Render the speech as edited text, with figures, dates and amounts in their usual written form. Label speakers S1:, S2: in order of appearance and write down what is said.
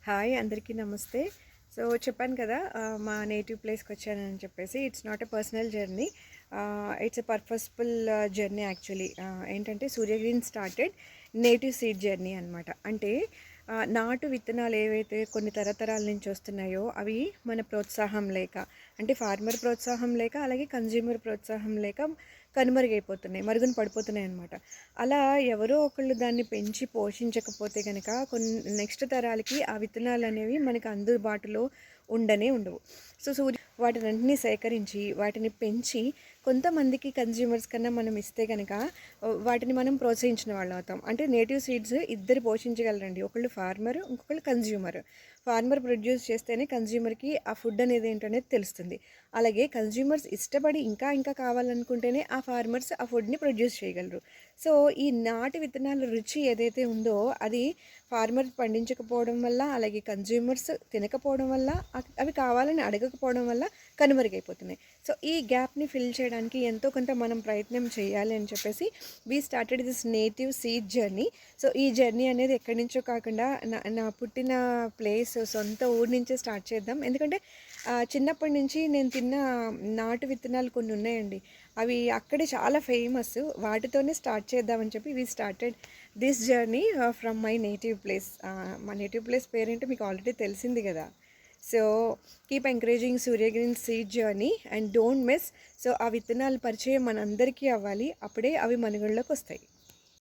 S1: Hi అందరికీ నమస్తే. So చెప్పాను కదా మా నేటివ్ ప్లేస్కి వచ్చానని చెప్పేసి. It's not a personal journey, it's a purposeful journey actually. ఏంటంటే సూర్యగ్రీన్ స్టార్టెడ్ నేటివ్ సీడ్ జర్నీ అనమాట. అంటే నాటు విత్తనాలు ఏవైతే కొన్ని తరతరాల నుంచి వస్తున్నాయో అవి మన ప్రోత్సాహం లేక, అంటే ఫార్మర్ ప్రోత్సాహం లేక, అలాగే కన్జ్యూమర్ ప్రోత్సాహం లేక కనుమరుగైపోతున్నాయి, మరుగున పడిపోతున్నాయి అనమాట. అలా ఎవరో ఒకళ్ళు దాన్ని పెంచి పోషించకపోతే కనుక నెక్స్ట్ తరాలకి ఆ విత్తనాలు అనేవి మనకు అందుబాటులో ఉండవు. సో వాటినన్నింటినీ సేకరించి వాటిని పెంచి కొంతమందికి కన్జ్యూమర్స్ కన్నా మనం ఇస్తే కనుక వాటిని మనం ప్రోత్సహించిన వాళ్ళు అవుతాం. అంటే నేటివ్ సీడ్స్ ఇద్దరు పోషించగలరండి, ఒకళ్ళు ఫార్మర్, ఇంకొకళ్ళు కన్జ్యూమర్. ఫార్మర్ ప్రొడ్యూస్ చేస్తేనే కన్జ్యూమర్కి ఆ ఫుడ్ అనేది ఏంటనేది తెలుస్తుంది. అలాగే కన్జ్యూమర్స్ ఇష్టపడి ఇంకా ఇంకా కావాలనుకుంటేనే ఆ ఫార్మర్స్ ఆ ఫుడ్ని ప్రొడ్యూస్ చేయగలరు. సో ఈ నాటు విత్తనాల రుచి ఏదైతే ఉందో అది ఫార్మర్ పండించకపోవడం వల్ల, అలాగే కన్జ్యూమర్స్ తినకపోవడం వల్ల, అవి కావాలని అడగకపోవడం వల్ల కనుమరుగైపోతున్నాయి. సో ఈ గ్యాప్ని ఫిల్ చేయడానికి ఎంతో కొంత మనం ప్రయత్నం చేయాలి అని చెప్పేసి we started this native seed journey. So ఈ జర్నీ అనేది ఎక్కడి నుంచో కాకుండా నా పుట్టిన ప్లేస్, సొంత ఊరి నుంచే స్టార్ట్ చేద్దాం. ఎందుకంటే చిన్నప్పటి నుంచి నేను తిన్న నాటు విత్తనాలు కొన్ని ఉన్నాయండి, అవి అక్కడే చాలా ఫేమస్. వాటితోనే స్టార్ట్ చేద్దామని చెప్పి we started this journey from my native place. మా నేటివ్ ప్లేస్ పేరేంటో మీకు ఆల్రెడీ తెలిసింది కదా. So keep encouraging Surya Green seed journey and don't miss. So ఆ విత్తనాల పరిచయం మనందరికీ అవ్వాలి, అప్పుడే అవి మనుగడలోకి వస్తాయి.